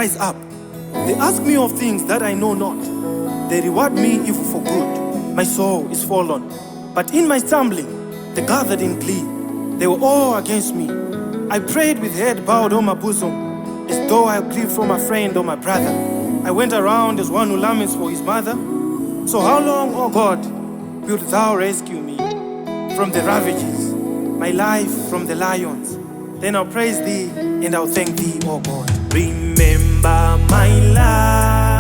rise up. They ask me of things that I know not. They reward me evil for good. My soul is fallen. But in my stumbling, they gathered in glee. They were all against me. I prayed with head bowed on my bosom, as though I grieved for my friend or my brother. I went around as one who laments for his mother. So how long, O God, wilt thou rescue me from the ravages, my life from the lions? Then I'll praise thee and I'll thank thee, O God. Remember my life.